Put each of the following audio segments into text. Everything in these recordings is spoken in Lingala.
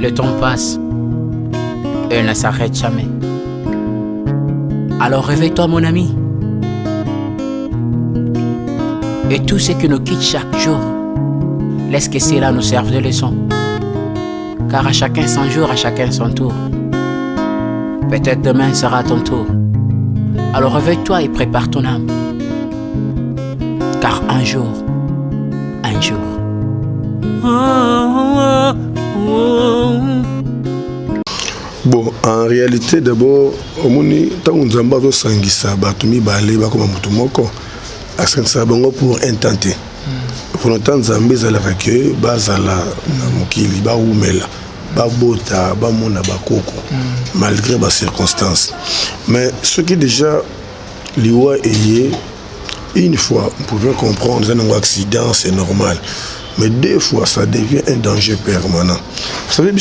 Le temps passe et ne s'arrête jamais. Alors réveille-toi mon ami. Et tout ce qui nous quitte chaque jour, laisse que cela nous serve de leçon. Car à chacun son jour, à chacun son tour. Peut-être demain sera ton tour. Alors réveille-toi et prépare ton âme. Car un jour. Bon, en réalité, d'abord, au moni, tant qu'on zamba do sangisa, batumi balé, bakoma mutumoko, asensa bango pour intenter. Pour longtemps, Zambé zala que bazala na mukili ba umela, ba bota, ba mona ba koko, malgré les circonstances. Mais ce qui déjà liwa ayé, une fois, on pouvait comprendre un accident, c'est normal. Mais deux fois, ça devient un danger permanent. Vous savez,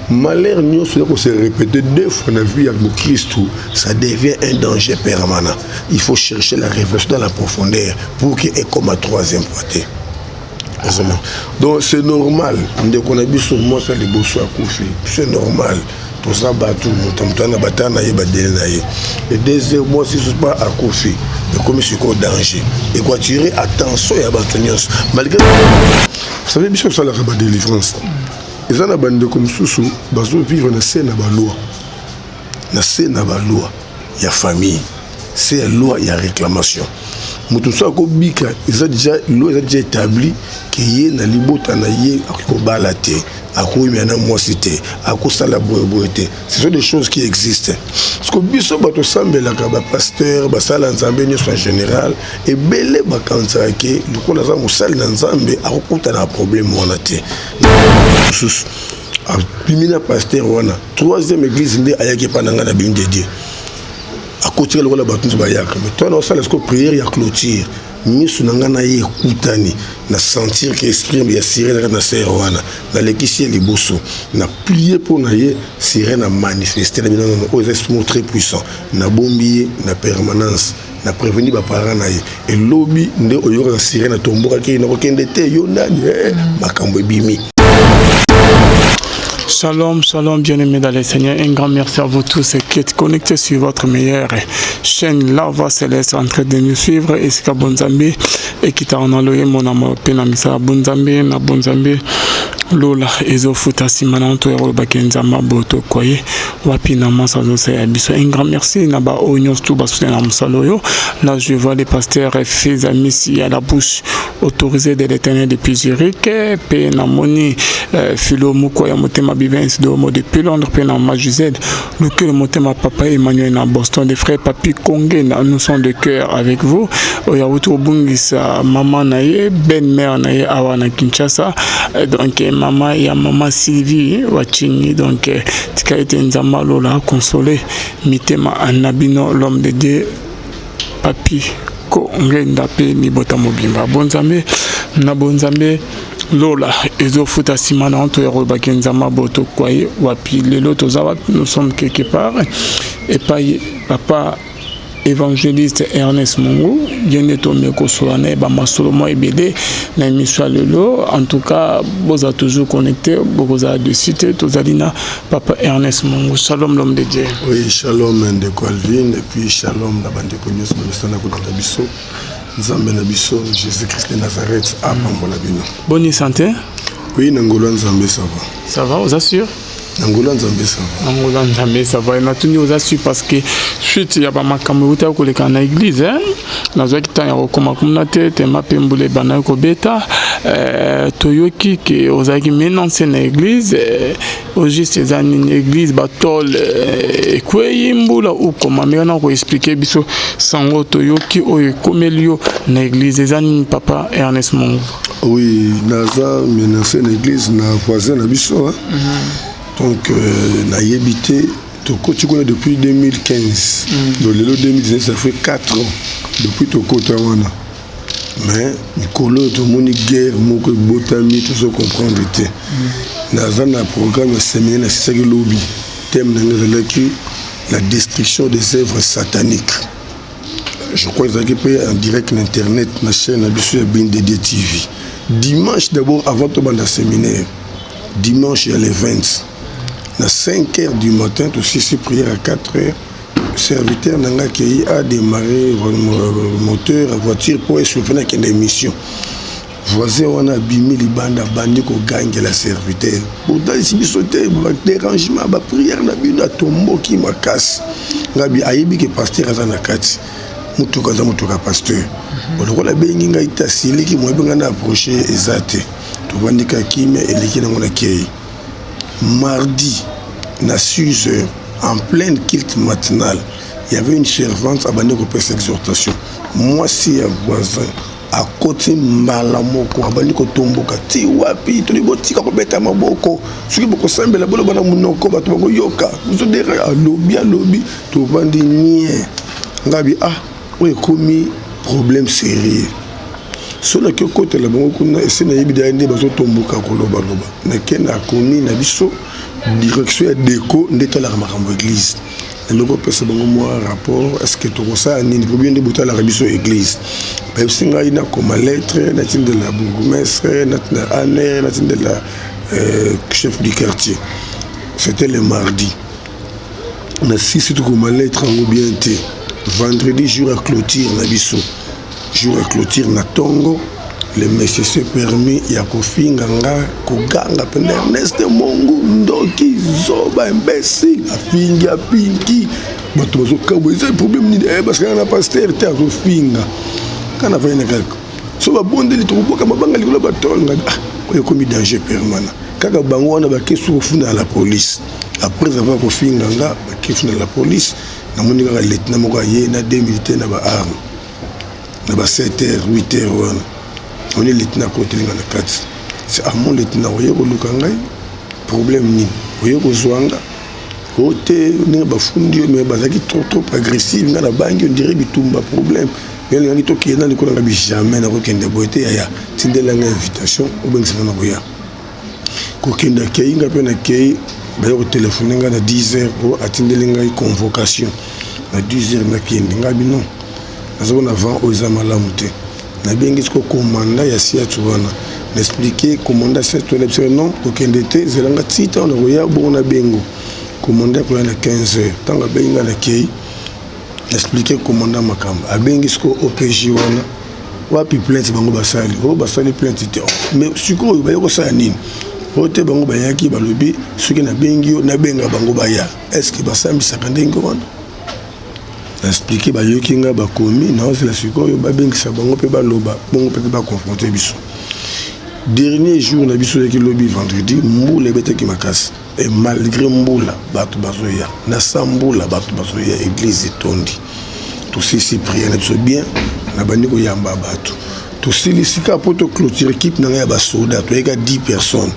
malheur nous se répéter deux fois on a vu avec le Christ, ça devient un danger permanent. Il faut chercher la révélation dans la profondeur pour qu'il ait comme un troisième poité. Donc c'est normal. Dès qu'on a vu sur moi ça les bosses à coucher, c'est normal. Tout ça battu, et deuxième mois si ce n'est pas à coucher, mais comme c'est un danger. Et quoi tirer attention à battre. Malgré vous savez bien que ça la délivrance. Ils ont abandonné comme sous bazo vivre na scène na loi. Na scène na loi, il y a famille. C'est la loi, il y a réclamation. Mutusa ko bika, ils ont déjà loi déjà établi que yé na libota na yé ko balate, ako yana moi cité, ako sala boyete. Ce sont des choses qui existent. Parce que biso bato sambela ka ba pasteur, ba sala nzambe nyo en général et belé ba kanza ke le ko na za musala na nzambe akokota na problème wana te. A bimina pasteur wana, troisième église ndé ayaki pananga na bin de Dieu. À côté de la bâtisse bayak, mais toi non ça laisse que prière y a clôture. Misu nangana ye kutani na sentir que esprit ya sirène na serwana na lekisi les bosso na prier pour na ye sirène na manifester na non aux esprits très puissants na bombier na permanence na prévenir ba parents na ye et lobby nde oyora na sirène na tomboka ki na kokende te yo nani makambo bimi. Shalom, shalom, bien-aimés dans les Seigneurs. Un grand merci à vous tous qui êtes connectés sur votre meilleure chaîne La Voix Céleste en train de nous suivre. Et c'est Bonzambe et qui t'a envoyé mon amour Penamisa Bonzambe, na Bonzambe. Lola ezofuta simana to yaro bakenza maboto koye wapi na masa zo se abiso un grand merci na ba onyos tout ba soutien na musaloyo. Là je vois les pasteurs et fils amis ici à la bouche autorisée de l'Éternel depuis Zurich pe na moni philo muko ya motema bivens de mo depuis Londres pe na Majuzed le cœur motema papa Emmanuel na Boston des frères papi Kongé nous sommes de cœur avec vous oya autour bungisa maman naye ben mère naye awana Kinshasa donc maman et maman Sylvie Wachini donc tika ete nzamba lola consolé mitema anabino l'homme de Dieu papi ko ngenda pe mi bota mobimba bonzambe na bonzambe lola ezofuta simana onto yaro bakenzama boto kwaye wapi lelo tozawa nous sommes quelque part et pas papa évangéliste Ernest Mongo, Yeneto Meko Solane, Bama Solomon Ebede, Naïmiswa Lelo. En tout cas, vous êtes toujours connecté, vous êtes de cité, Tozalina, Papa Ernest Mongo. Shalom l'homme de Dieu. Oui, shalom de Calvin, et puis shalom la bande de Cognos, Ministana Kodandabiso, Nzambe Nabiso, Jésus-Christ de Nazareth, à Pambolabino. Bonne santé? Oui, Nangola Nzambe, ça va. Ça va, vous assure? Nangola Nzambe ça va. Nangola Nzambe ça va. Na tuni vous assure parce que suite ya ba makambo uta ko leka na église na zo kitanya ko koma kumnate te mapembule bana ko beta toyoki ke ozaki menanse na église au juste une église batol ekweyi mbula ukoma mena ko expliquer biso sango toyoki oyo komelio na église ezani papa Ernest Mongo. Oui, naza menanse na église na voisin na biso donc na yebité tu connais depuis 2015 donc le 2019 ça fait 4 ans depuis Tokota wana mais Nicolo tout monde guerre moko botami tout ça comprendre était naza na programme séminaire c'est ça que lobby thème qui la destruction des œuvres sataniques. Je crois qu'ils ont en direct sur internet na chaîne Abissu Bindede TV dimanche d'abord avant de banda séminaire. dimanche il y a les 20 à 5h du matin aussi si prière à 4h serviteur nanga qui a démarré moteur à voiture pour souffrir avec une émission voisin on a bimi libanda bandi ko gagner la serviteur pour dans ici sauter dérangement ba prière na bino tombo qui makasi ngabi ayibi ke pasteur azana kati mutuka pasteur on la bengi nga itasili ki mo benga na approcher ezate to bandika kime eleki na ngona kei mardi na 6h en pleine culte matinale il y avait une servante à bande ko pesa exhortation moi si un voisin à côté malamoko abandi ko tomboka ti wapi to libotika ko beta maboko soki boko sambela bolo bana munoko bato bako yoka zo dere alobi to bandi nie ngabi oye komi problème sérieux solo ke côté la bango kuna ese na yibida ende bazo tomboka koloba na kena komi na biso direction ya déco ndeta la makambo église eloko pesa bango moi rapport est-ce que to ça nini pour bien débuter la biso église ba singa ina comme lettre na tinde la bourgmestre na aner na tinde la chef du quartier c'était le mardi na sisi to comme lettre en bien té vendredi jour à clôture na biso jour à clôture na tongo le monsieur se permis ya kofinga nga koganga pende Ernest Mongu ndoki zoba imbécile afingi apinki bato bazo kabo eza problème ni parce que na pasteur te azo finga kana fa ina quelque so ba bondeli to boka mabanga likolo batol nga ko komi danger permanent kaka bango wana ba kesu funda la police après avoir kofinga nga ba kesu la police na moni ka lieutenant moko ye na 2 militaires na ba arme na ba 7h 8h wana on est lieutenant côté na kati c'est à mon lieutenant oye ko lukangai problème ni oye ko zwanga côté ne ba fundi mais bazaki trop agressif ngana bangi on dirait bitumba problème mais ngi to ki na likolo ngabi jamais na ko kende boité ya tindela nga invitation o bengisa na boya ko kende kei nga pe na kei ba yo téléphoner nga na 10h pour atindela nga convocation na 10h na kende ngabi non azona avant aux amalamuté na bengi ko commanda ya siatu wana n'expliquer commanda siatu na non ko kendete zelanga tita on roya bona bengo commanda ko na 15h tanga benga na kei expliquer commanda makamba abengi ko OPJ wana wapi plainte bango basali plainte te mais siko ba yoko sa nini ote bango bayaki balobi soki na bengi yo na benga bango baya est-ce que basambisa kandengo wana expliquer ba yokinga ba komi na osela sikoyo ba bengisa bango pe ba loba bongo pe ba confronter biso dernier jour na biso yaki lobi vendredi mbula betaki makasi et malgré mbula bato bazoya na sambula bato bazoya église tondi tout ceci prier na biso bien na bandi ko yamba bato tout ceci sika poto clôture équipe na ya ba soldat to eka 10 personnes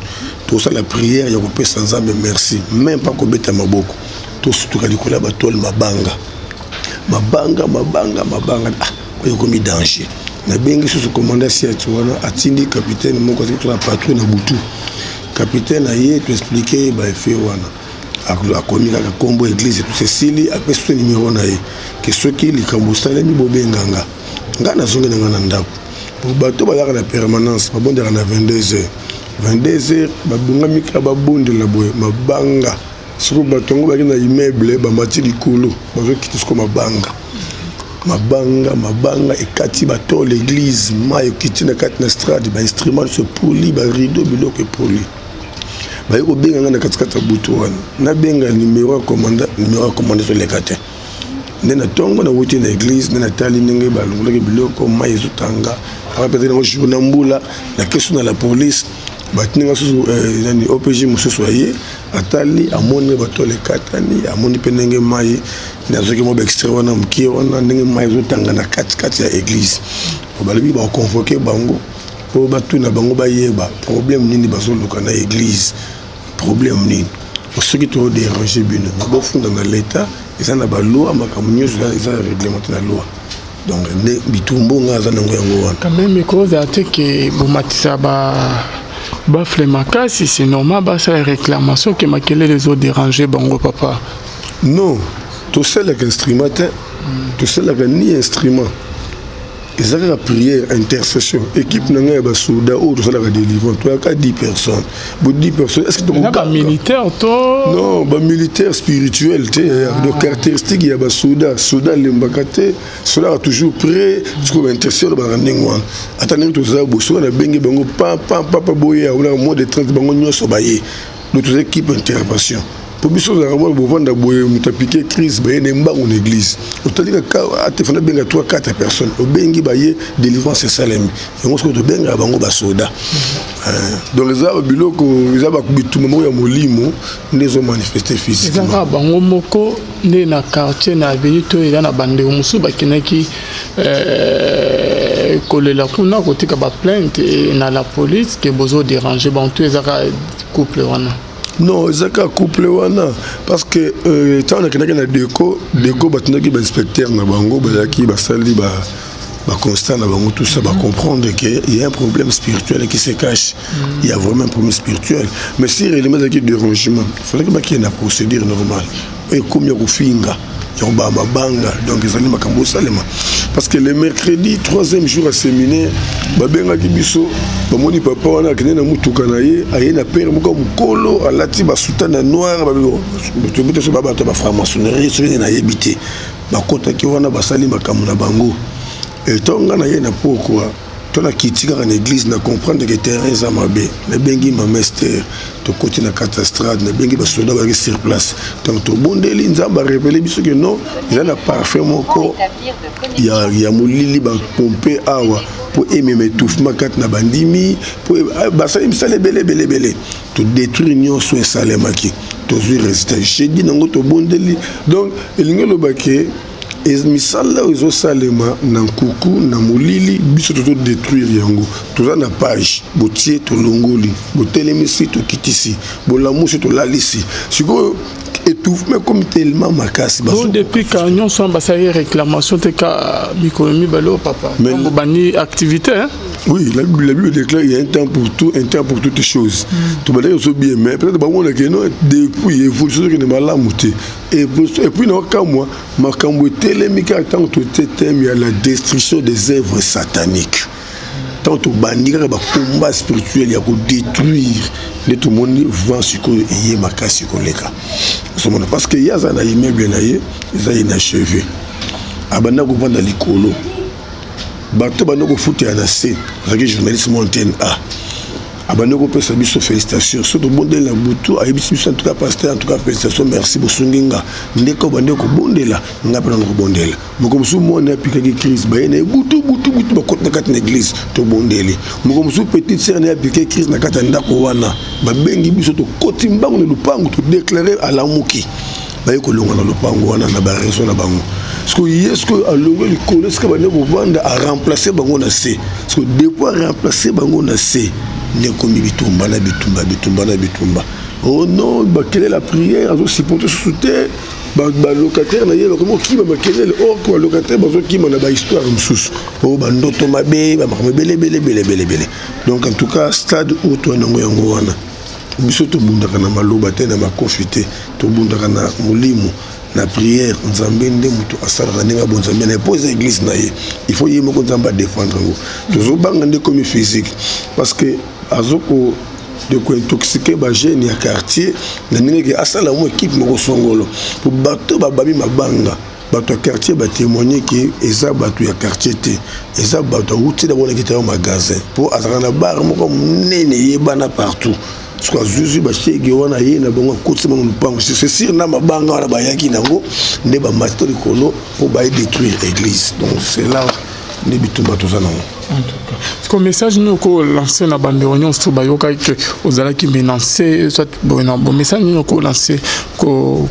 tout ça la prière ya ko pesa nzambe merci même pas ko beta maboko tout surtout kalikola ba tol mabanga ko komi danger na bengi sous commandant siatu wana atindi capitaine moko to la patrouille na butu capitaine aye to expliquer ba fait wana a komi ka kombo église tout ceci a peso numéro na ye que ce qui likambo sala mi bobenganga ngana zonga ngana ndako pour bato ba la permanence ba bondera na 22h babunga mika ba bondela boye mabanga siko batongo baki na immeuble ba mati likolo bazo kiti siko mabanga ekati bato l'église mayo kiti na kati na strade ba instrument se poli ba rideau biloko poli ba yoko benga ngana katikata butu wana na benga numéro commandant sur les quatre nena tongo na wuti na église nena tali ndenge ba longolaki biloko mayo zutanga après na journée mbula na question na la police batinga susu nani OPJ mususu aye atali amoni batole katani amoni penenge mai na zoki mo extrait wana mkie wana ndenge mai zotanga na kati ya église obalibi ba convoquer bango po batuna bango bayeba problème nini bazoluka na église problème nini soki to déranger bino bo funda na l'état eza na ba loi makamnyo eza réglementé na loi donc ne bitumbo ngaza nango yango wana quand même cause ateke bomatisa ba flemakasi c'est normal ba ça réclamation que makele les autres déranger bango papa non tout seul avec instrument tout seul avec ni instrument ils ont la prière, intercession. Équipe n'a pas souda ou tout ça la délivrance. Tu as 10 personnes. 10 personnes. Est-ce que tu as militaire toi? Non, bah militaire spirituel. De caractéristiques il y a pas souda. Souda l'embakate. Cela a toujours prêt. Ce qu'on intercession dans l'endingouan. Attendez tout ça. Bosso on a bengi bango papa boya. On a moins de 30 bango nyoso baye. Notre équipe intervention. Pour bien sûr, on va piqué crise, on une église. On t'a dit que tu as bien 3-4 personnes. On bengi baye délivrance et salem. Et on se retrouve bien à bango basoda. Donc les arbres bilo que les arbres bitu moment ya molimo les ont manifesté physiquement. Les arbres bango moko né na quartier na veillito et na bande musu bakinaki kolela kuna kotika ba plainte et na la police que bozo déranger bon tous les couple wana. Non, ils ont un couple wana parce que tant on a quelqu'un déco batna qui inspecteur na bango bazaki basali ba constat na bango tout ça va comprendre qu'il y a un problème spirituel qui se cache. Il y a vraiment un problème spirituel. Mais si il y a des dérangements, il faudrait qu'il y ait une procédure normale. Et comme il y a finga, il y a banga, donc ils allaient makambo salema. Parce que le mercredi, 3e jour à séminaire, babenga kibiso, bamoni papa wana akene mutuka na ye, aye na père moko mukolo alati basutana noir babelo. Tu peux te baba ba franc-maçonnerie, so na yebité. Bakota ki wana basali makambo na bango. Et tant qu'on a une pourquoi, tu as quitté une église, na comprendre que terrain est amabé, na bengi ma mester, tu continues na catastrophe, na bengi basoda ba sur place. Donc tu bondeli nzamba révéler biso que non, il a parfait mon corps. Il y a molili ba pomper awa pour aimer étouffement kat na bandimi, pour basa im sale belé. Tu détruire union so salemaki. Tu résister. J'ai dit nango to bondeli. Donc il ngelo baké et misala ozo salema na kuku na molili biso to détruire yango toza na page botie to longoli botelemisi to kitisi bolamusi to lalisi siko étouffement comme tellement makasi baso depuis quand nous sommes basé réclamation te ka bikomi balo papa donc bani activité hein. Oui, la Bible déclare qu'il y a un temps pour tout, un temps pour toutes les choses. Tu vas dire que c'est bien, mais peut-être que non, depuis l'évolution qui n'est pas là, et puis, non, comme moi, ma camboté, les mica, tant que tu t'aimes, il y a la destruction des œuvres sataniques. Tant que bannir le combat spirituel, il y a pour détruire, tout le monde va sur quoi et ma casse sur les cas. Parce qu'il y a un immeuble, ils ont inachevé. Abana go vendre l'écolo. Bato banoko foot ya nase parce que journaliste montagne a abanoko pesa biso félicitations surtout bondela butu ayebisi biso en tout cas pasteur en tout cas félicitations merci bosunginga ndeko bandeko bondela ngapena no bondela moko musu mona apika ki crise bayene butu bakota na kati na église to bondeli moko musu petite sœur na apika crise na kati ndako wana babengi biso to koti mbango na lupango to déclarer à la muki baye ko longa na lupango wana na ba raison na bango. Est-ce que à l'eau le collège que vous vendez à remplacer bango na C. Parce que depuis remplacer bango na C, ne comme bitumba. Oh non, bah quelle est la prière? Alors si pour te soutenir, bah locataire na yé comment qui va quel est le or quoi locataire bah qui m'a na histoire sous. Oh bah ndoto mabe bah belé. Donc en tout cas stade où toi nango yango wana. Biso to bunda kana maloba te na makofite to bunda kana molimo. La prière, nous avons des moutons à s'arranger à bon zambe. Mais pose l'église naïe, il faut y mettre en bas défendre. Toujours bangande comme physique, parce que azoko de quoi intoxiquer ba jeune ya quartier, na ninge asala mo équipe mo songolo. Pour bateau babi mabanga, bateau quartier ba témoigner que eza bateau ya quartier te, eza bateau outi d'abord qui était au magasin. Pour azana bar mo comme nene yebana partout. Ce que Zuzu Bachegi wana ye na bango kotse bango lupango c'est sûr na mabanga wana bayaki nango nde ba master kolo pour ba détruire l'église. Donc c'est là ne bitumba tout ça non. En tout cas, ce que message nous ko lancer na bande réunion sur bayoka que ozala ki menacer soit bon message nous ko lancer ko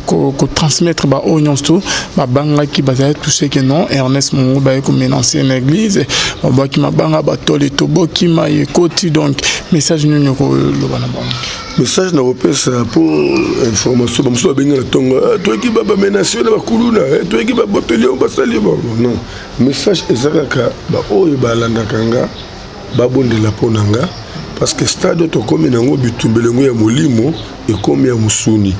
transmettre ba réunion sur ba banga ki bazali tout ce que non Ernest Mongo ba ko menacer l'église ba ki mabanga ba tole tobo ki ma yekoti donc message nous ko lo bana ba message na repesa pour information ba muso benga tonga to ki ba menacer na ba kuluna to ki ba botelio ba sali non message ezaka ba oyo ba landa kanga babondela ponanga parce que stade to komi nango bitumbelengo ya molimo et komi ya musuni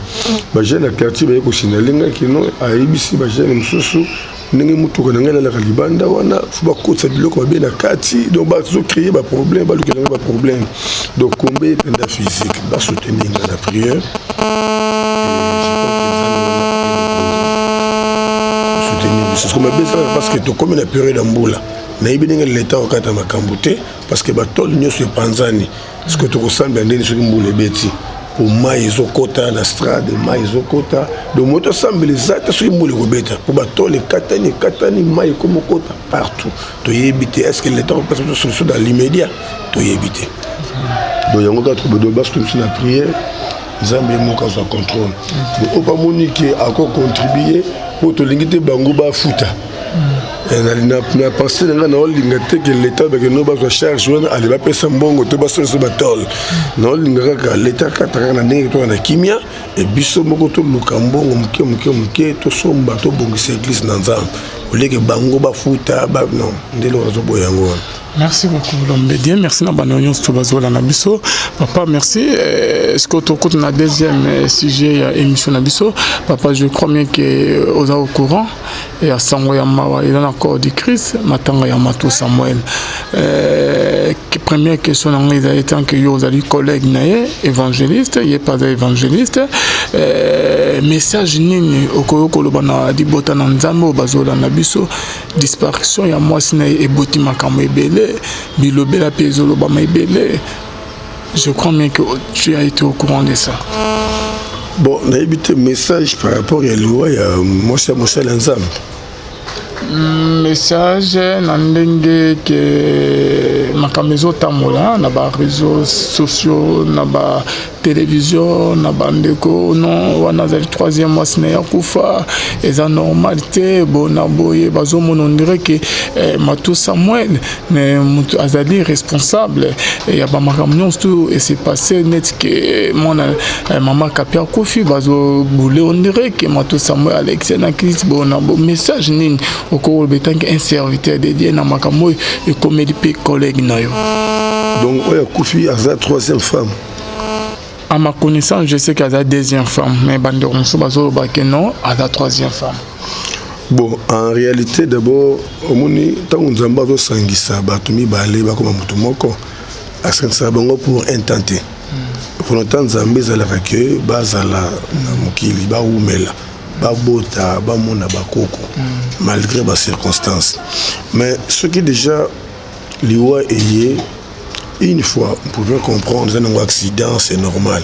ba jeune quartier ba ko sinalenga kino aibisi ba jeune mususu ndenge mutuka na ngai lalaka libanda wana faut bakotisa biloko babe na kati donc bazocréer baproblème balukela baproblème donc kombe ependa physique basoutenir nga na prière soutenir biso comme abesaka parce que tokomi na période ya mbula nayebi ndenge leta okata makambo te parce que batole nyonso epanzani soki tokosambela ndeni soki mbula ebeti po mai ezokota na strade mai ezokota donc moto asambela eza te soki mbula ekobeta po batole ekatani mai ekomokota partout toyebi te est ce que leta kopesa biso solution dans l'immédiat toyebi te donc yango kaka tobedo basoutenir biso na prière nzambe moko azwa contrôle oyo pamoni ke akocontribue po tolingi te bango bafuta na pensé na nga naolinga te ke leta bakeno bazwa charge wana ale bapesa mbongo to basolisa batole naolinga kaka leta kata kaka na ndenge toka na kimia e biso moko toluka mbongo moke tosomba tobongisa église na nzambe oleke bango bafuta non ndelo azoboya yango wana. Merci beaucoup, Lombedien. Merci na banonion Stobazola Nabiso. Papa, merci. Est-ce que tu as un deuxième sujet émission Nabiso? Papa, je crois bien que vous êtes au courant. Et à Sangoya Mawa, il y a encore du Christ. Matanga Yamato Samuel. Première question, tant que vous avez collègue évangéliste, il n'y a pas d'évangéliste. Message nini okoko lobana di botana nzambo bazola Nabiso. Disparition ya mwasi na eboti makambo ebele bilobela pezolo ba maibele. Je crois bien que tu as été au courant de ça. Bon, on a évité message par rapport à loi ya Moshe Nzambe. Message nandenge que makamezo tamola na ba réseaux sociaux na ba télévision na bandeko non wana za troisième mois sina ya kufa eza normalité bona boye bazomona on dirait que Matou Samuel mais mutu azali responsable et ya ba makamnyon tout et c'est passé net que mon maman kapia kufi bazo boule on dirait que Matou Samuel Alex na Christ bona bo message nini oko betank un serviteur de Dieu na makambo et comme il peut collègue na yo donc oya kufi aza troisième femme. À ma connaissance, je sais qu'elle a deuxième femme, mais Banderon Sobazo non, elle a troisième femme. Bon, en réalité, d'abord, au Moni, tant qu'on zamba do sangisa, batumi balé, bakoma mutumoko, asensa bango pour intenter. Pour longtemps, Zambé zala que bazala na mukili, ba umela, ba bota, ba mona, ba koko, malgré les circonstances. Mais ce qui déjà liwa ayé. Une fois, on pouvait comprendre un accident, c'est normal.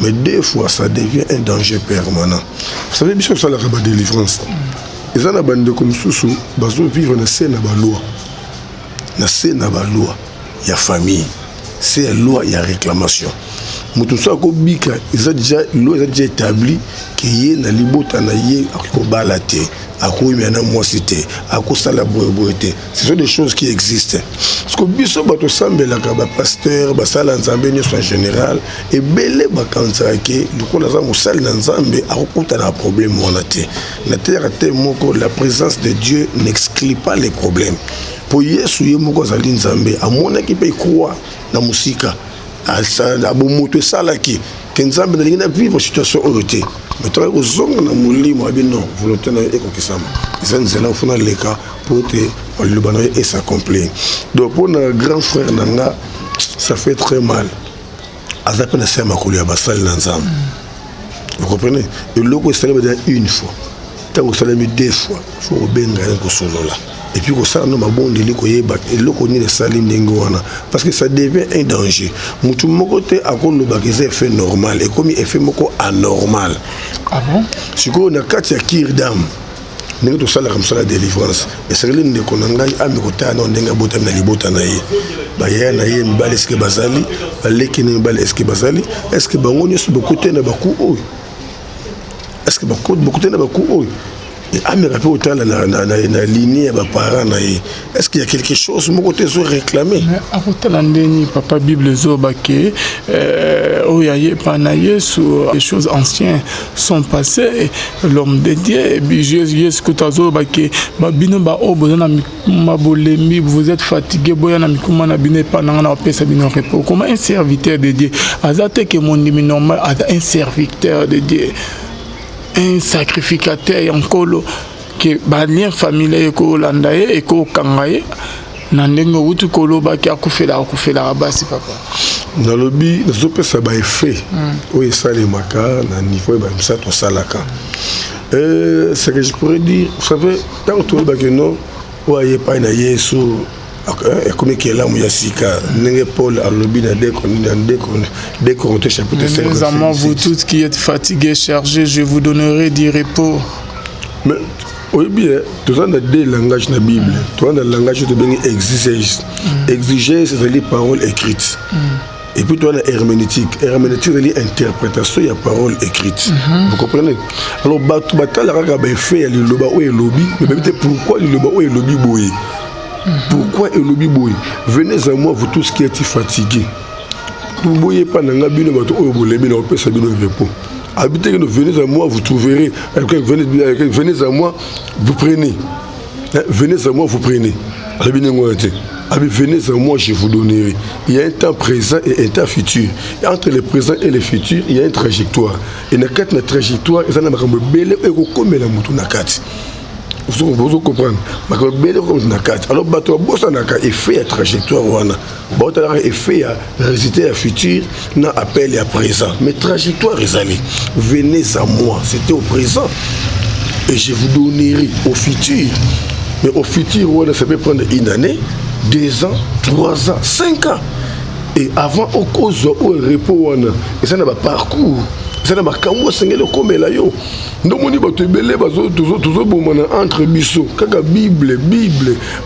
Mais deux fois, ça devient un danger permanent. Vous savez, bien que ça, la délivrance. Les gens qui comme Soussou, ils vivent dans la loi. Dans la loi, il y a famille. C'est la loi, il y a réclamation. Ils ont déjà établi qu'il y a une libota ce sont des choses qui existent. Parce que biso bato sambela ka ba pasteur ba sala nzambe en général et belé ba kanza ke lokola za musali na nzambe akukuta na problème wana te. Na terre te moko la présence de Dieu n'exclut pas les problèmes. Pour Yesu ye moko zali nzambe amona ki pe croire na musika asa abomoto sala ki que nzambe na vivre situation heureuse. Mais toi aux hommes na molimo abi non volonté na ekokisama. Ils nzela fona leka pour te le banane et s'accomplir. Donc pour notre grand frère nanga ça fait très mal. Azape na sema kuli abasali na nzambe. Vous comprenez? Et loko célèbre une fois. Tant que célèbre deux fois, faut benga ko solola. Et puis que ça no mabondi liko yeba et loko ni le sali ndengwana parce que ça devient un danger. Mutu moko te akolo bakeze fait normal et comme effet moko anormal. Ah bon? Siko na kati ya kirdam. Nous tout ça comme ça la délivrance et c'est l'une des konanga amikota na ndenga bota na libota na ye ba ya na ye mbale eske bazali baleki na mbale eske bazali est-ce que bango nyoso bokote na baku oyo est-ce que bokote na baku oyo et amira pe otala na lignée ba parents na ye est-ce qu'il y a quelque chose mon côté zo réclamer à côté la ndeni papa bible zo baké oyaye panaye sur les choses anciennes sont passées l'homme de Dieu Jésus que tazo baké babino ba obozana mabolembi vous êtes fatigué boyana mikuma na bine pananga na pesa bino repos comme un serviteur de Dieu azate que mon dimi normal un serviteur de Dieu un sacrificateur en colo que ba lien familial ko landa et ko kangaye na ndenge wutu koloba ki akufela basi papa na lobby nous peut ça ba effet oui ça les maka na niveau ba ça to salaka ce que je pourrais dire vous savez tant que ba que non ouais pas na yesu comme qui est là Mouyasika n'engé Paul à lobby na décompté chapitre 5 mes amants vous tous qui êtes fatigués chargés je vous donnerai du repos mais oui bien tout ça dans deux langages na Bible tout dans le langage de bien exigence c'est les paroles écrites et puis toi la herméneutique c'est l'interprétation de la parole écrite vous comprenez alors batal la ba fait le loba ou lobby mais pourquoi le loba ou lobby boy pourquoi le lobby boy venez à moi vous tous qui êtes fatigués vous boyez pas dans la bino bato o bolebi na opesa bino repos habitez que nous venez à moi vous trouverez venez à moi vous prenez venez à moi vous prenez venez à moi je vous donnerai. Il y a un temps présent et un temps futur. Et entre le présent et le futur il y a une trajectoire et na kati na trajectoire ça na makambo bele e ko komela mutu na kati vous comprenez makambo bele ko na kati alors bato bossa na ka effet à trajectoire wana bato la effet à résultat à futur na appel à présent mais trajectoire ezali venez à moi c'était au présent et je vous donnerai au futur mais au futur ça peut prendre une année 2 ans, 3 ans, 5 ans. Et avant, au cause au repos, et ça n'a pas parcours. Ça n'a pas kambo sengelo comme là yo. Donc on dit bah tu belé bah toujours bon entre biso. Kaka Bible,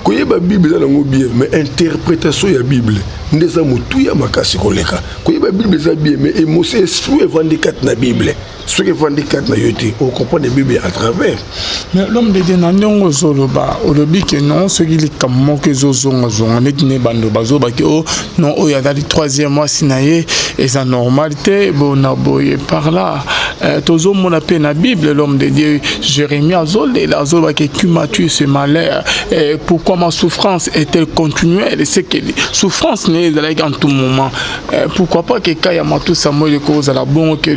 koye ba Bible ça nango bien, mais interprétation ya Bible. Ndeza mutu ya makasi koleka. Koye ba Bible ça bien, mais émotion esprit vendicat na Bible. Ce qui vendicat na yote, on comprend la Bible à travers. Mais l'homme de Denanyongo Zoloba, au lobby que non, ce qui est comme que Zozonga Zonga, n'est bando bazo, baki oh non, oh y'a dans le 3e mois sinaye, et sa normalité, bon aboye par là. Tozo mon appel na Bible, l'homme de Dieu, Jérémie Azolé, la Zoba qui m'a tué ce malheur. Pourquoi ma souffrance est-elle continuelle? C'est que souffrance n'est pas en tout moment. Pourquoi pas que Kaya Matou Samuel de cause à la bonne que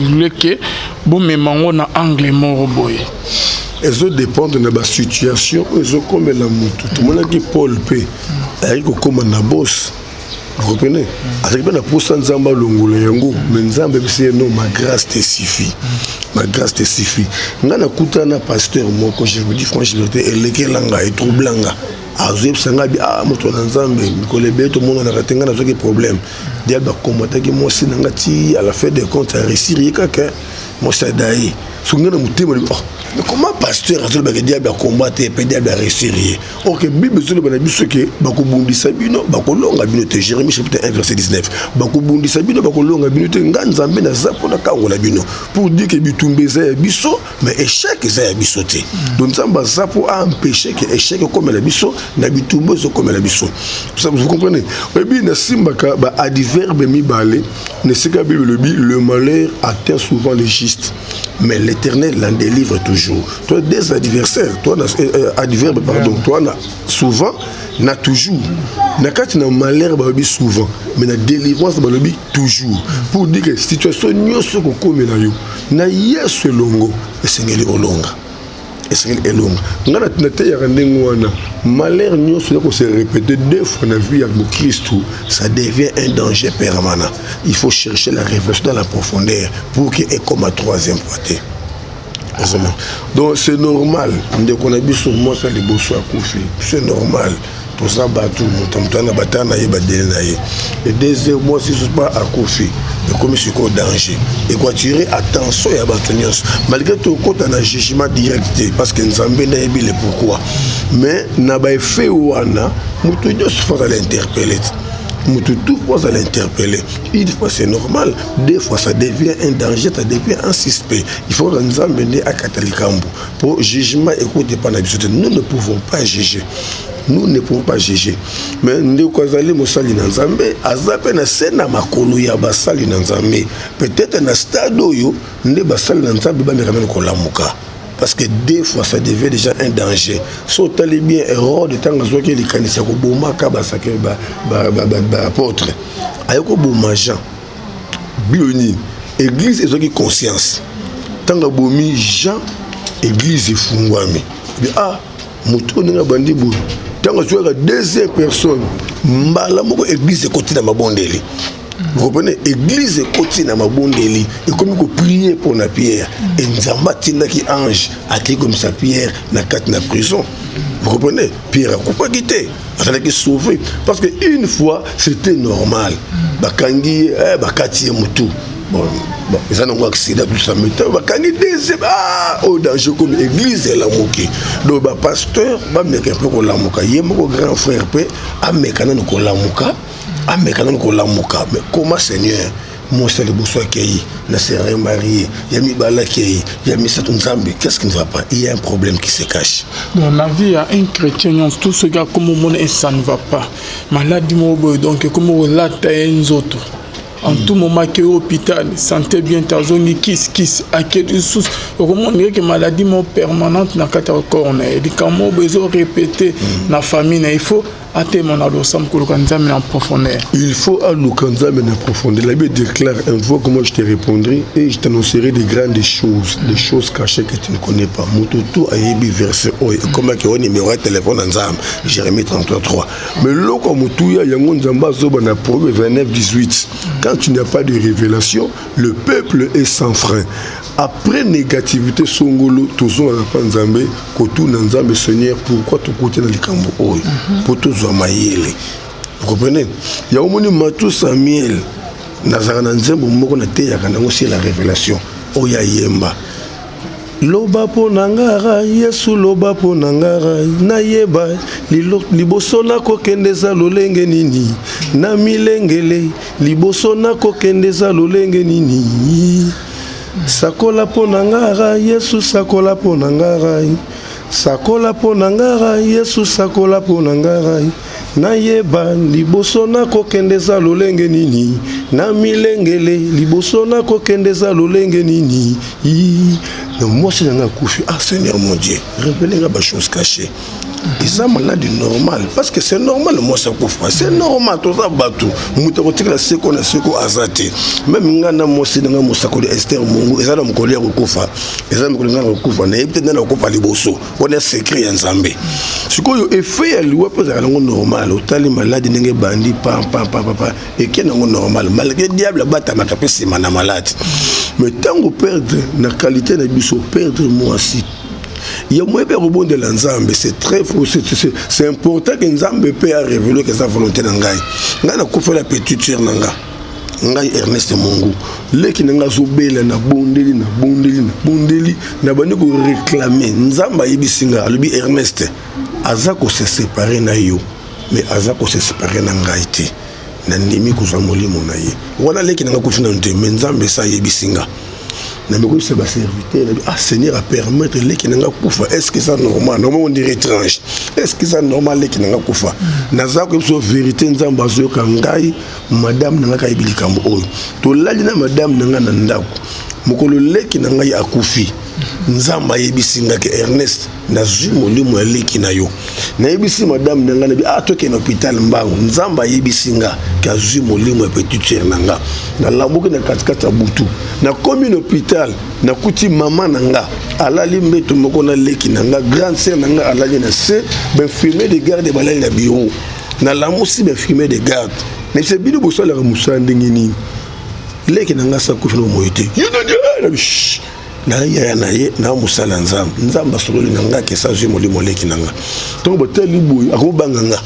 bon mais on a anglais mort boy. Elles dépendent de la situation, elles ont comme la moto. Tout le monde a dit Paul P. Avec comme un boss. Vous comprenez? Avec la pousse Nzamba Longolo Yango, mais Nzamba c'est non, ma grâce te suffit. Ma grâce te suffit. Ngana kutana pasteur moi quand je vous dis franchement elle est langa et troublanga. Azeb sanga bi moto na Nzambe mikolebe to monde na ratenga na zoke problème. Dia ba komata ki moi si ngati à la fin des comptes à réussir kaka moi ça daï. Sungana mutema mais comment pasteur azol ba dia ba combattre pe dia ba réussir. OK Bible sur le banabiso ke ba ko bundisa bino ba ko longa bino te Jérémie chapitre 1 verset 19. Ba ko bundisa bino ba ko longa bino te nganzambe na zapo na kangola bino pour dire que bitumbe za biso mais échec za biso te. Donc ça ba zapo a empêché que échec comme la biso na bitumbe zo comme la biso. Vous comprenez? Et bien na simbaka ba adverbe mi balé ne sait que Bible le malheur atteint souvent les justes mais l'Éternel l'en délivre toujours. Toi des adversaires, toi adverbe pardon, toi souvent na toujours. Na kati na malheur ba bi souvent, mais na délivrance ba bi toujours. Pour dire que situation nyoso ko komela yo na yesu longo esengeli olonga. Esengeli elonga. Ngana tinate ya ndengo wana malheur nyoso ko se répéter 2 fois na vie avec Christ, ça devient un danger permanent. Il faut chercher la révélation dans la profondeur pour qu'il ait comme à 3e fois. Donc c'est normal. Dès qu'on a vu sur moi ça les bossos à coucher, c'est normal. Tout ça batou, mon na batana y badélé. Et 2 mois si je pas à coucher, mais comme c'est quoi danger. Et quoi tirer attention à batanios. Malgré tout compte on a jugement direct parce que Nzambe na yebi le pourquoi. Mais na ba fait wana, mutu dos faut l'interpeller. Tout fois à l'interpeller. Une fois c'est normal, 2 fois ça devient un danger, ça devient un suspect. Il faut nous emmener à Catalikambo. Pour jugement, écoutez pas, nous ne pouvons pas juger. Nous ne pouvons pas juger. Mais nous avons Mosali Nanzambe, Azape na sena makolo ya basali Nanzambe. Peut-être na stade où nous basali Nanzambe ba meramena kolamuka. Parce que 2 fois ça devient déjà un danger. Si tu as bien erreur de temps que les canisiers ko boma ka ba sacré ba apôtre. Ayoko boma Jean. Bioni église ezaki conscience. Tanga bomi Jean église efungwami. ah mutu ninga bandi boy tango tu as deuxième personne mbala moko église côté na mabondeli. Vous comprenez, église côté na mabondeli et comme ko prier pour na Pierre et nzamba tinda ki ange ati comme ça Pierre na kat na prison. Vous comprenez, Pierre a pas quitté, il a été sauvé parce que une fois c'était normal. Bakangi bakati mutu. Bon, ils ont un accident, tout ça, mais quand ils disent, au danger comme l'église, la moquée. Donc, le pasteur, il y a un grand frère, il y a un mais comment Seigneur, moi, c'est le besoin qui est, c'est rien marié, il y a mis Bala qui est, il y a mis Satoun Zambi, qu'est-ce qui ne va pas? Il y a un problème qui se cache. Dans la vie, il y a un chrétien, tout ce gars, comme mon et ça ne va pas. Maladie, donc, comme on l'a taillé, autres. En tout moment que l'hôpital, santé bien, tazoni, kiss, à quel sous, comment on dirait que maladie permanente n'a qu'à corps, et quand on besoin répéter la famille, il faut attendre mon adolescent pour le en profondeur. Il faut à l'Ukanza en profondeur. La Bible déclare un fois comment je te répondrai et je t'annoncerai des grandes choses, des choses cachées que tu ne connais pas. Mototo a ébi verset O, comment que on numéro de téléphone en Zam, Jérémie 33. Mais là, comme tout y a un Zamba Zoba na Proverbe 29-18. Quand tu n'as pas de révélation, le peuple est sans frein. Après négativité, Songolo, toujours à la Panzambé, Kotou Nanzambe Seigneur, pourquoi tu côté dans les Cambo pour tous Zomaïle. Vous comprenez? Il y a au moins Matou Samuel, Nazarananzembo, Mokonate, Yakanango, c'est la révélation. Oya Yemba. Loba po nangara, Yesu loba po nangara, nayeba, liboso na kokendeza lolenge nini, na milengele, liboso na kokendeza lolenge nini. Sakola po nangara, Yesu sakola po nangara, sakola po nangara, Yesu sakola po nangara, nayeba, liboso na kokendeza lolenge nini, na milengele, liboso na kokendeza lolenge nini. Donc moi c'est un coup, ah Seigneur mon Dieu, révélez-moi des choses cachées. Et ça maladie normale parce que c'est normal moi ça couvre. C'est normal tout ça bateau. Mutakoti la seko na seko azate. Même ngana moi c'est nga musako de Esther Mungu, et ça na mkolea kukufa. Et ça mkolea kukufa na peut-être na kukufa liboso. On est secret en Zambie. Sikoyo effet elle ouais peut être normal. Otali maladie nenge bandi pam et qui est normal. Malgré diable bata makapesi mana malade. Mais tant qu'on perd la qualité de biso perdre moi aussi. Il y a moins de rebond de l'ensemble, c'est très faux, c'est important que l'ensemble peut révéler que sa volonté n'engaille. N'a pas fait la petite sœur n'engaille. N'engaille Ernest Mungu. Les qui n'engaient pas na bondeli, n'a pas réclamer. N'zamba yibisinga, lui Ernest, Azako se séparer na yo, mais Azako se séparer n'engaille. N'animi kuzamoli monaye. Voilà les qui n'engaient pas fait mais N'zamba sa yibisinga. C'est ma serviteur. Ah Seigneur a permettre les qui n'ont pas. Est-ce que c'est normal? Normalement on dirait étrange. Est-ce que c'est normal les qui n'ont pas? Naza comme ça vérité nzamba zo kangai madame nanga kaibili kambo oyo. To lali na madame nanga na ndako. Mokolo le qui nanga akufi. Nzamba yebisinga ke Ernest na zumo limo leki na yo. Na yebisi madame nanga na bi atoke na hôpital mbango. Nzamba yebisinga ka zumo limo petite sœur nanga. Na lamuke na katikata butu. Na commune hôpital na kuti maman nanga alali mbeto moko na leki nanga grande sœur nanga alali na se ben filmer de garde balali na bureau. Na lamusi ben filmer de garde. Mais c'est bido boso la musa ndingini. Leki nanga sa kufino moite. Na ya na ye na musala nzamba sololi nanga ke sa jemo limoleki nanga donc boteli boy akobanganga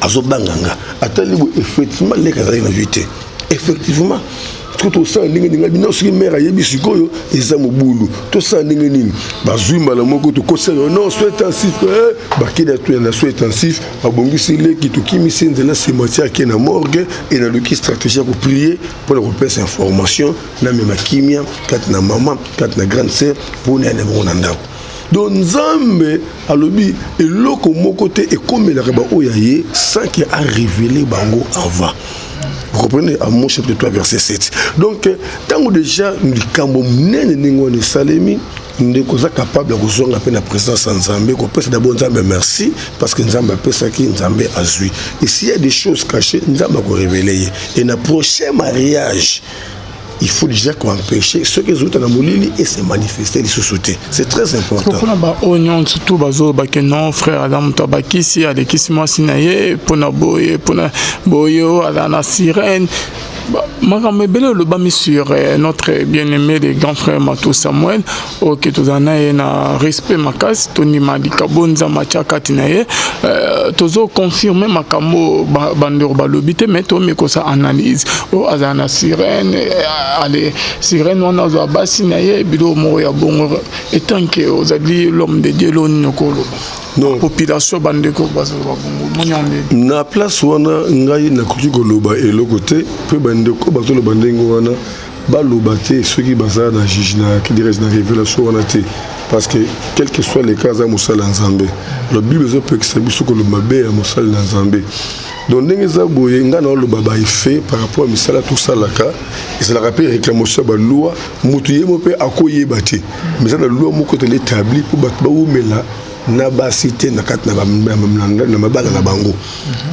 azobanganga atali boy effectivement les kazali na vite effectivement tout ça ndenge ndinga bino soki mère yebi sikoyo eza mobulu to ça ndenge nini bazwimba la moko to conseil non soit intensif bakida to na soit intensif abongisi leki to kimisi nzela cimetière qui na morgue et na loki stratégie pour prier pour le repère information na même kimia kat na maman kat na grande sœur pour na na ndako donc Nzambe alobi eloko moko te ekomela ba oyaye sans qu'il a révélé bango avant. Vous comprenez? Amos chapitre 3 verset 7. Donc tant déjà nous kambo mnene ngone salemi nous sommes capables de rejoindre la présence de Nzambe. Qu'on peut d'abord Nzambe merci parce que Nzambe peut ça qui Nzambe a joué. Et s'il y a des choses cachées, Nzambe va révéler. Et dans le prochain mariage, il faut déjà empêcher ceux qui ont molili et se manifester les sous-sautés. C'est très important. Pour ba oignon surtout bazo ba que non frère Adam tabaki si avec qui moi sinaye pour na boyo à la sirène. Makambe bele le bami sur notre bien-aimé le grand frère Matou Samuel ok tozana na respect makasi Tony Malika bonza machaka tinaye tozo confirmer makambo bandero balobite mais to me ko sa analyse o azana sirène allez sirène on a basi naye bido mo ya bongo etant que ozali l'homme de Dieu l'on ko non population bandeko bazo bongo monyambe na place wana ngai na kuti ko loba eloko te pe bandeko bazo loba ndengo wana baloba te ceux qui bazar na jugement qui dirait na révélation wana te parce que quel que soit les cas za musala nzambe le bible zo peut que ça biso ko le mabe ya musala nzambe donc ndenge za boye nga na loba ba fait par rapport à misala tout ça laka et ça la rappelle réclamation ba loi mutu yemo pe akoyeba te mais ça la loi moko te l'établi pour ba umela na ba cité na kat na mabala na bango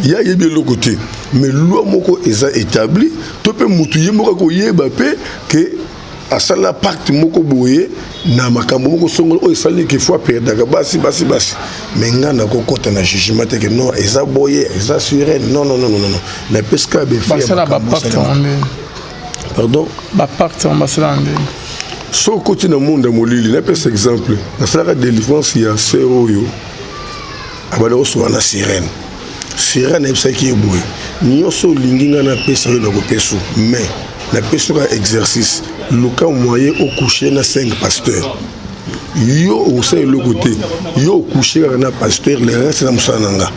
ya yebi le côté mais loi moko eza établi to pe mutu yemo ko yeba pe que asala pacte moko boye na makambo moko songolo o esali que fois perdaka basi mais ngana ko kota na jugement te que non eza boye eza suré non na pesca be fait pardon ba pacte ambassadeur so côté na monde molili na pes exemple na sala délivrance ya seroyo abalo so na sirène epsa ki boye nyoso linginga na pesa yo na ko peso mais na peso ka exercice luka moyen au coucher na 5 pasteurs yo au sein le côté yo coucher na pasteur le reste na musananga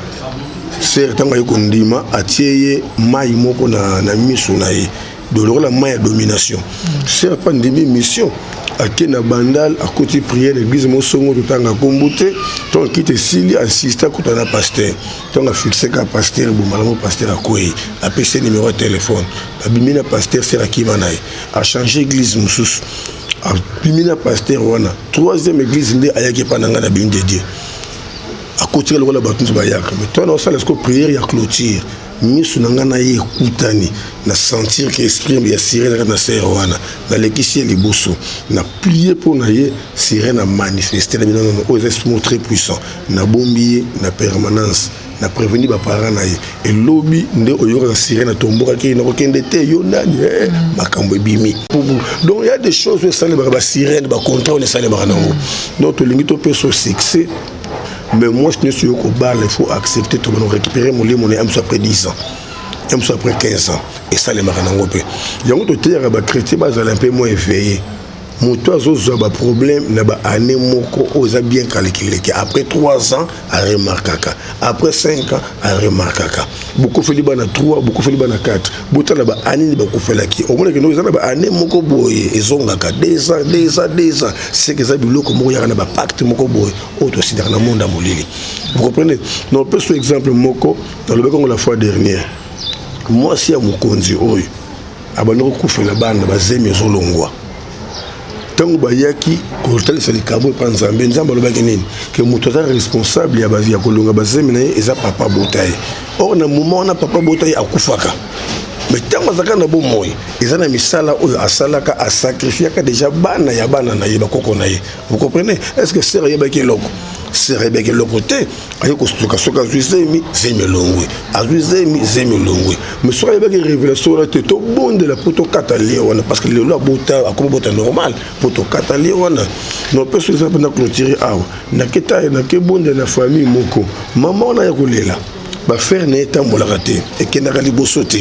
certains ay kondima atieye mai moko na miso na ye de la maille domination c'est pas une mission à Kena Bandal à côté prière l'église Mosongo tout en comboté tant qu'il te sili assiste à côté d'un pasteur tant a fixé qu'un pasteur bon malamo pasteur à quoi a PC numéro de téléphone a bimina pasteur c'est la qui manaï a changé église Moussous a bimina pasteur wana troisième église ndé ayaki pananga na bim de Dieu à côté le rôle bâton bayaka mais toi non ça laisse que prière ya clôture misu nangana ye kutani na sentir que esprit ya sirène na serwana na lekisi liboso na prier pour na ye sirène a manifester na non aux esprits très puissants na bombier na permanence na prévenir ba parents na ye et lobby nde oyoka sirène tomboka ki na kokende te yo nani makambo bimi donc il y a des choses où ça les ba sirène ba contrôle ça les ba nango donc to lingi to peso succès. Mais moi, je ne suis pas au bar, il faut accepter de récupérer mon lit, mon après 10 ans, après 15 ans. Et ça, les marins n'ont pas. Il y a un autre chrétien, ils ont un peu moins éveillé. Mon oiseau a un problème, il y a un année, il a bien calculé. Après 3 ans, il remarque. Après 5 ans, il remarque. Beaucoup fait les 3, beaucoup fait les 4. Beaucoup fait les années, beaucoup fait les au moins que nous avons année, ils ont 2 ans. C'est que ça veut dire que nous avons un pacte, aussi dans le monde. Vous comprenez? Nous avons un exemple, dans le Congo la fois dernière. Moi, si à mon conduit, je suis la bande, je suis tango bayaki ko talisa likabo pa nzambe nzambe lobaki nini que moto est responsable ya kolonga bazemi na eza papa botaye or na moment na papa botaye akufaka mais tango zaka na bo moyi eza na misala oyo asalaka a sacrifier ka déjà bana ya bana na ye bakoko na ye vous comprenez est-ce que c'est yebaki loko c'est rebeki loko te ayo ko stuka soka zuizemi zemelongwe azuizemi zemelongwe mais soka yebaki révélation la te to bonde la poto katali wana parce que le loi bota akomo bota normal poto katali wana no peso ça pendant clôturer awa na keta na ke bonde na famille moko maman na ya kolela ba faire na etambola raté et kenaka liboso te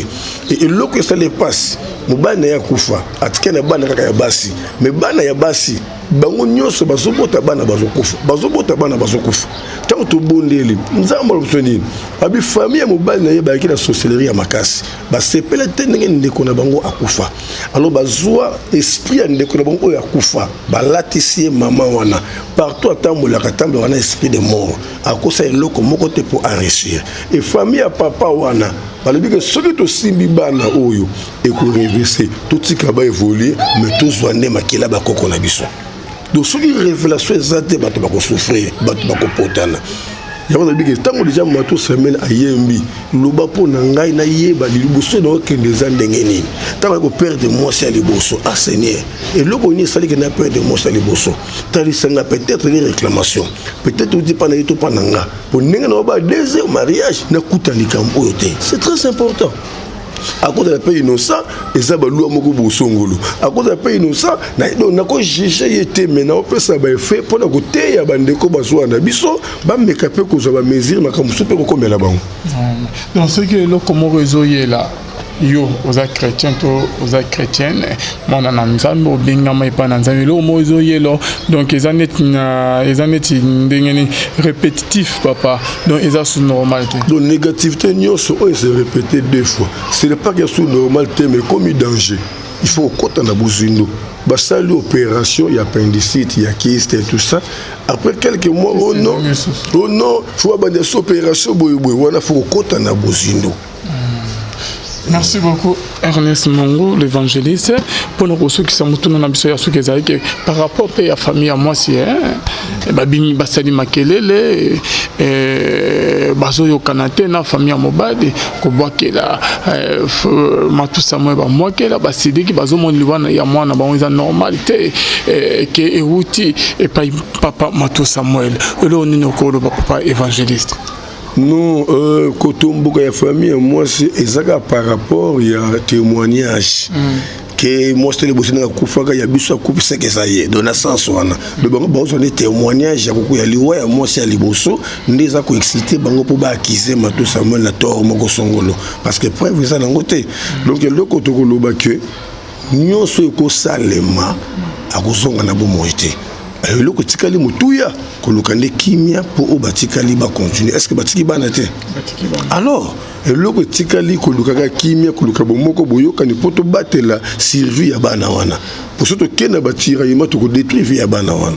et loko ça les passe mobana ya kufa atikena bana kaka ya basi mais bana ya basi bango nyonso bazobota bana bazokufa tant to bondeli nzamba lobsoni abi famille ya mobali na ye ba ki na sorcellerie ya makasi ba sepela te ndenge ndeko na bango akufa alors bazwa esprit ya ndeko na bango oyo akufa balatisi mama wana partout atambola katambola wana esprit de mort akosa eloko moko te pour enrichir et famille ya papa wana balobi que soki tosimbi bana oyo ekoreverse totika ba évoluer mais tozwa nde makila bakoko na biso. Donc, ce qui révélation exacte, bato bako souffrir, bato bako potana. yango na biki tango déjà mato semaine ayembi loba po na ngai na yeba liboso na okende za ndenge nini tango ko perdre moi c'est liboso ah Seigneur et loko ni sali que na perdre moi c'est liboso tali sanga peut-être les réclamations peut-être on dit pas na yeto pa nanga pour ndenge na ba deuxième mariage na kuta likambo yote c'est très important. À cause de la paix innocent, et ça va louer mon bosongolo. À cause de la paix innocent, na ko juger été maintenant on peut ça va fait pour na côté ya bande ko bazo na biso ba me capé ko za ba mesure na comme super ko mela bango. Donc ce que le comment réseau est là. Yo, aux chrétiens, aux chrétiennes, mon ananzam, au bingama et pananzam, le mozo yelo, donc les années répétitif, papa, donc ils ont sous normalité. Donc négativité, c'est répété 2 fois. Ce n'est pas qu'il y a sous normalité, mais comme il danger. Il faut qu'on ait besoin d'eau. Ça, l'opération, il y a appendicite, il y a kyste et tout ça. Après quelques mois, oh non, il faut avoir des opérations, il faut qu'on ait besoin d'eau. Merci beaucoup Ernest Mongo, l'évangéliste. Pour nous ceux qui sont par rapport à la famille à moi, si Babini Basali Makelele, Bazoyo Kanate, na famille à Mobadi, Kobakela, Matou Samuel, moi qui là, Basidi qui Bazo mon Liwana, ya moi, na ba normalité, qui est outil et pas papa Matou Samuel. Et là on est encore papa évangéliste. Non, quand on a une famille, moi, c'est exactement par rapport à un témoignage. Que moi, c'est le boss de la Koufaga, il y a bien sûr coupe c'est que ça y est, de naissance. Le bango bango sont des témoignages, il y a beaucoup de liouais, moi c'est Liboso, nous avons excité bango pour acquiser Matou Samuel la tort moko songolo, parce que preuve ça d'un côté. Donc le côté que l'on que nous sommes ko salema à cause on a beau moïté. Le côté tikali mutuya kolukande kimia pour obatikali ba continuer. Est-ce que batiki banate? Alors le côté tikali kolukaka kimia koluka bomoko boyoka ni poto batela survie ya bana wana. Pour surtout kena batira yima to ko détruire ya bana wana.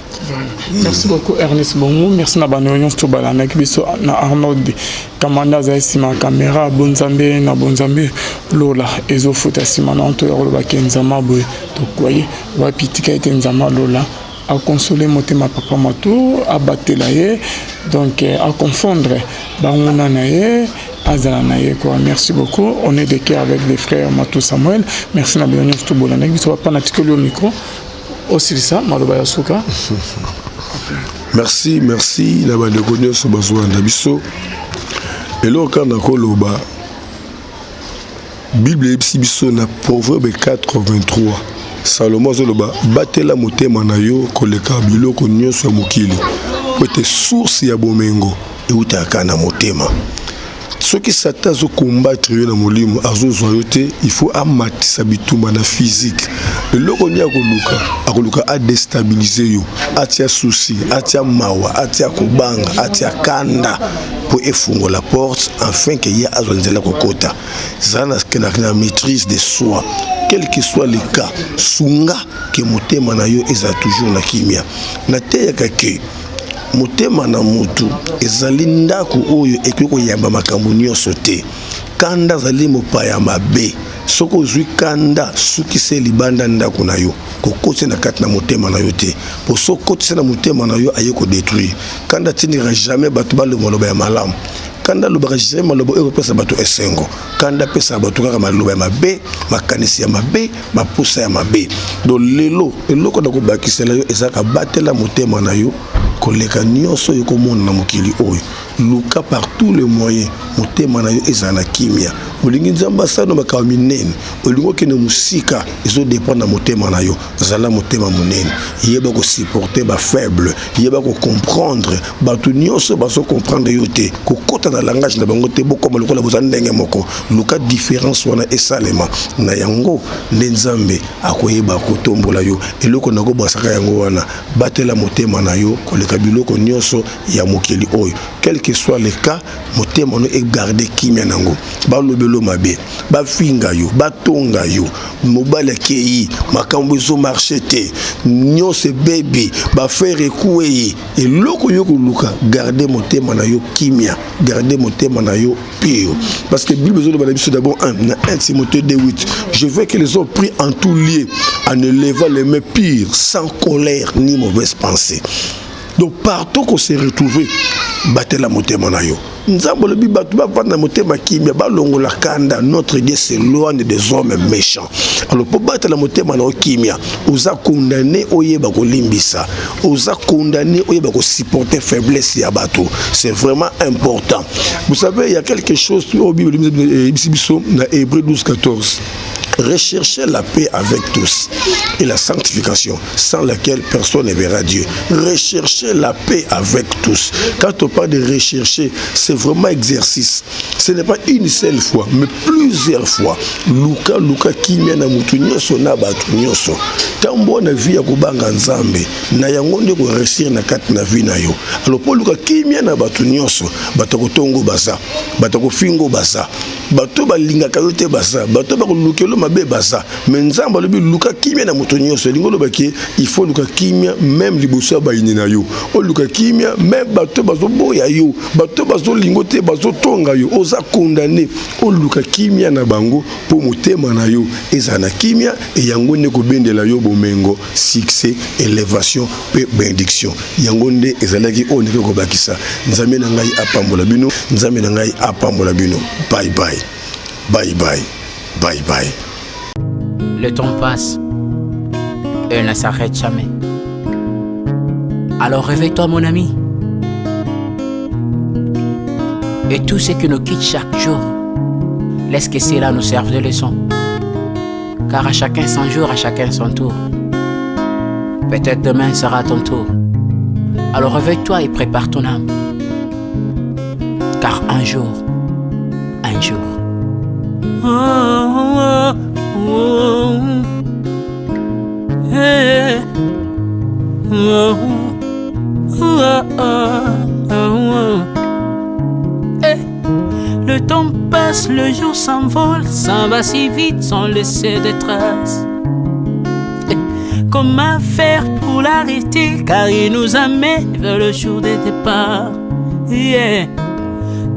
Merci beaucoup Ernest Bongo, merci na banyo to balana kibiso na Arnold Kamanda za sima caméra bonzambe na bonzambe lola ezo futa sima na to yolo ba kenzama boy to koye wa pitika etenzama lola à consoler motema papa Matou, à battre la donc à confondre Bangona naye, Azala naye quoi. Merci beaucoup. On est de cœur avec les frères Matou Samuel. Merci na bien tout bolana. Qui soit pas n'articuler au micro. Aussi ça, Maloba Yasuka. Merci, merci. La bande de connaître ce besoin d'abisso. Et là quand on a koloba Bible ebiso na Proverbe 4:23. Salomon zoloba batela motema na yo koleka biloko nyonso ya mokili po ete source ya bomengo eutaka na motema. Soki Satan zo combattre yo na molimo azozwa yo te, il faut amatisa bitumba na physique. Eloko ni akoluka a déstabiliser yo, atia souci, atia mawa, atia kobanga, atia kanda pour efungo la porte afin que ya azonzela kokota. Zana na maîtrise de soi. Quel que soit le cas, sunga que motema na yo eza toujours na kimia. Na te ya kake motema na mutu ezali ndako oyo ekiko yamba makambo nyonso te. Kanda zali mopaya mabe. Soko zui kanda suki se libanda ndako na yo. Kokotse na kati na motema na yo te. Po soko kotse na motema na yo ayeko détruire. Kanda tinira jamais batu ba le moloba ya malamu. Kanda lobaka jamais maloba oyo pesa bato esengo. Kanda pesa bato kaka maloba ya mabe, makanisi ya mabe, mapusa ya mabe. Do lelo eloko na ko bakisela yo ezaka batela motema na yo koleka nyonso yo komona na mokili oyo. Luka par tous les moyens motema na yo ezana kimia. Olingi nzamba sana makawa minene. Olingo kene musika ezo dépend na motema na yo. Zala motema munene. Yeba ko supporter ba faible, yeba ko comprendre, ba tout nyonso ba so comprendre yo te. Ko kota na langage na bango te boko malokola bozana ndenge moko. Luka différence wana esalema na yango nzambe akoyeba ko tombola yo. Eloko na ko basaka yango wana batela motema na yo koleka biloko nyonso ya mokili oyo. Quel que soit le cas, motema no e garder kimia nango. Ba lobelo mabe, ba finga yo, ba tonga yo, mobile kei, makambo zo marché te. Nyonso baby, ba faire ekuwe et loko yo ko luka garder motema na yo kimia, garder motema na yo pur. Parce que Bible zo le d'abord 1 Timothée 2:8. Je veux que les hommes prient en tout lieu en élevant les mains pures, sans colère ni mauvaise pensée. Donc partout qu'on s'est retrouvé batela motema na yo nzambo lobi batu bavanda motema kimia balongola kanda notre Dieu s'éloigne des hommes méchants alors po batela motema na kimia oza condamné oyeba kolimbisa oza condamné oyeba ko supporter faiblesse ya bato c'est vraiment important vous savez il y a quelque chose au Bible na Hébreux 12:14 recherchez la paix avec tous et la sanctification sans laquelle personne ne verra Dieu. Recherchez la paix avec tous. Quand on parle de rechercher, c'est vraiment exercice. Ce n'est pas une seule fois, mais plusieurs fois. Luka kimia na mutu nyoso na batu nyoso. Tambo na vie ya kubanga nzambe na yango nde ko réussir na kati na vie na yo. Alors pour luka kimia na batu nyoso, batako tongo basa, batako fingo basa, bato balinga kayote basa, bato ba lukelo mabe basa. Mais nzamba lobi luka kimia na mutu nyoso, lingo lobaki il faut luka kimia même liboso ba inina yo. O luka kimia même bato bazo boya yo, bato bazo lingote bazo tonga yo, oza condamné. O luka kimia na bango po motema na yo ezana kimia et yango ne ko bendela yo bomengo succès élévation pe bénédiction yango nde ezalaki o ne ko bakisa nzambe na ngai apambola bino nzambe na ngai apambola bino bye bye bye bye bye bye. Le temps passe et ne s'arrête jamais. Alors réveille-toi mon ami. Et tout ce qui nous quitte chaque jour, laisse que cela nous serve de leçon. Car à chacun son jour, à chacun son tour. Peut-être demain sera ton tour. Alors réveille-toi et prépare ton âme. Car un jour. Le temps passe, le jour s'envole, s'en va si vite sans laisser de traces. Comment faire pour l'arrêter, car il nous amène vers le jour de départ.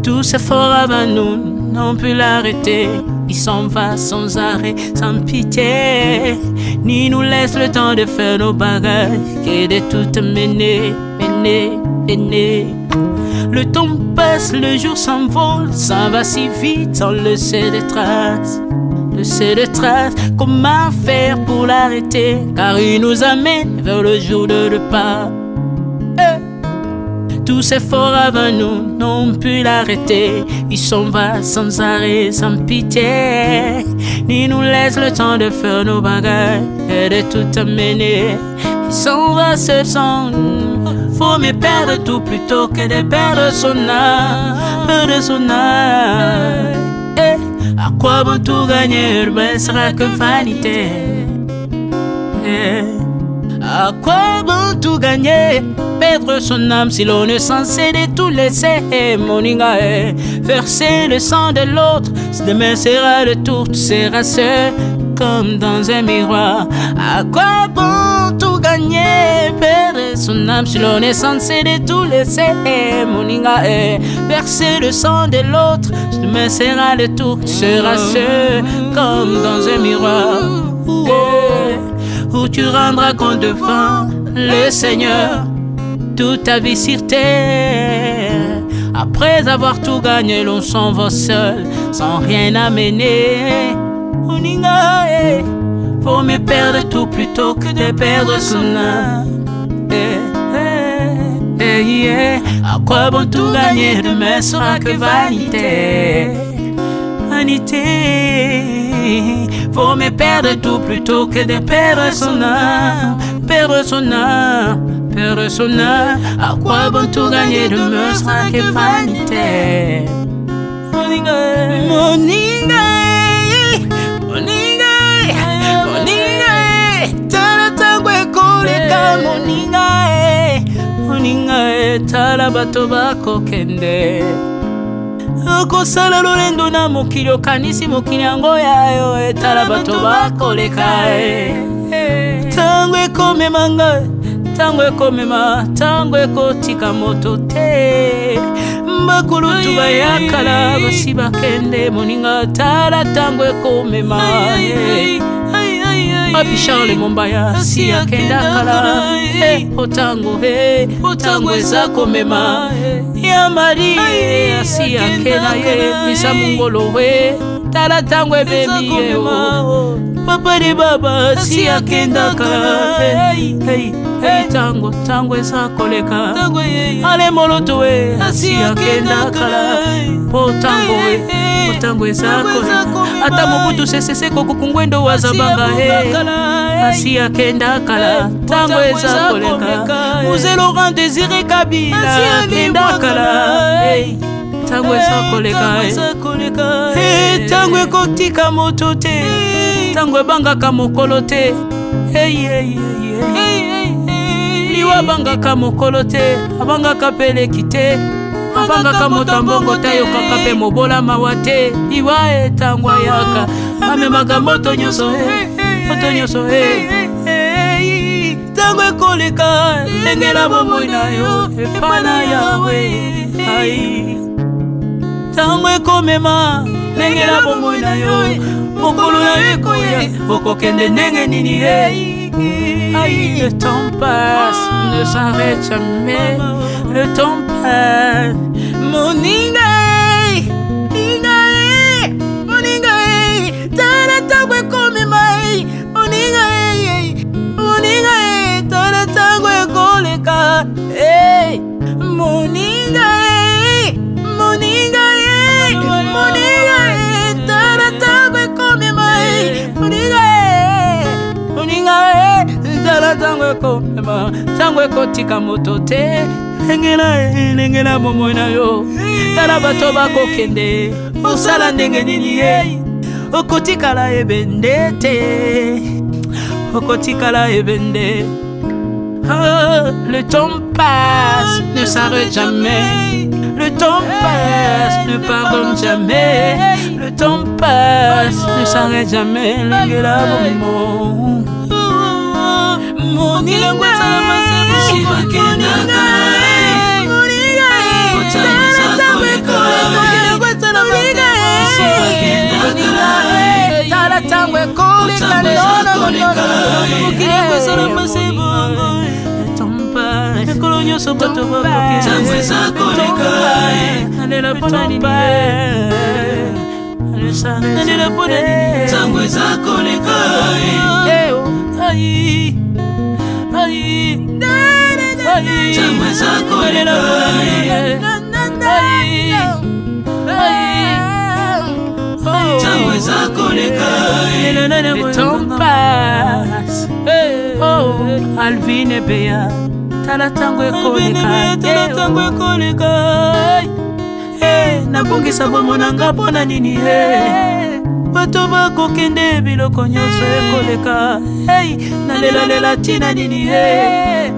Tous efforts avant nous n'ont pu l'arrêter. Il s'en va sans arrêt, sans pitié, ni nous laisse le temps de faire nos bagages, et de tout mener. Le temps passe, le jour s'envole, s'en va si vite sans laisser de traces. Comment faire pour l'arrêter, car il nous amène vers le jour de départ. Tous ces efforts avant nous n'ont pu l'arrêter. Il s'en va sans arrêt, sans pitié, ni nous laisse le temps de faire nos bagages et de tout amener. Il s'en va seul sans nous. Faut me perdre tout plutôt que de perdre son âme, À quoi bon tout gagner, ben sera que vanité. À quoi bon tout gagner, perdre son âme si l'on est censé de tout laisser. Moninga, verser le sang de l'autre, demain sera le tour, tu seras seul comme dans un miroir. À quoi bon tout gagner, perdre son âme si l'on est censé de tout laisser. Moninga, verser le sang de l'autre, demain sera le tour, tu seras seul comme dans un miroir. Où tu rendras compte devant le Seigneur toute ta vie sur terre. Après avoir tout gagné, l'on s'en va seul, sans rien amener. Faut me perdre tout plutôt que de perdre son âme. À quoi bon tout gagner, demain sera que vanité. Faut me perdre tout plutôt que de perdre son âme. À quoi bon tout gagner, demain sera que vanité. Moninga, tala tangwe koleka. Moninga, tala bato bako kende. Kosala lolendo na mokili okanisi mokili yango yayo, etala bato bakoleka. Tango ekomema ngai, tango ekomema, tango ekotika moto te. Bakulutu bayakala basi bakende. Moninga, tala tango ekomema. Papi Charles Mombaya si akenda kala. Otango eza komema ya mari asi akena ye misa mungolo we tala tango ebemi ye o papa de baba si akendaka tango eza koleka ale moloto we asi akendaka po tango eza koleka ata mobutu sesese kokukungwendo wazabanga asi akendaka tango eza koleka Mzee Laurent Désiré Kabila akendaka tango eza koleka tango ekotika moto te tango ebangaka mokolo te liwa abangaka mokolo te abangaka peleki te abangaka moto mbongo te ayokaka mpe mobola mawa te liwa tango ayaka amemaka moto nyonso tango ekoleka engela bomoi na yo epana yawe tango ekomema engela bomoi na yo mokolo na yo ekoya okokende ndenge nini le temps passe ne s'arrête jamais le temps passe moninga tala tango ekomema moninga tala tango ekoleka moninga tala tango ekomema moninga tala tango ekomema tango ekotika moto te engela bomoi na yo tala bato bakokende osala ndenge nini okotikala ebende te okotikala ebende le temps passe ne s'arrête jamais le temps passe ne pardonne jamais le temps passe ne s'arrête jamais lengela bomo moninga tala tango ekoleka ekolo nyonso bato bakoketango eza koleka nalela mpona nini nalela mpona nini tango eza koleka tango eza koleka tango eza koleka le temps passe Alvin et Béa tala tango ekoleka nabongisa bomonanga mpona nini bato bakokende biloko nyonso ekoleka nalelalela ntina nini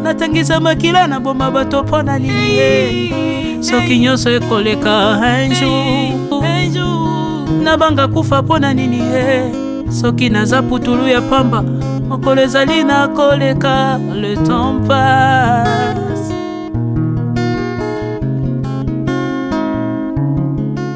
natangisa makila na boma bato mpona nini soki nyonso ekoleka un jour nabanga kufa mpona nini soki naza putulu ya pamba mokolo ezali na koleka le temps passe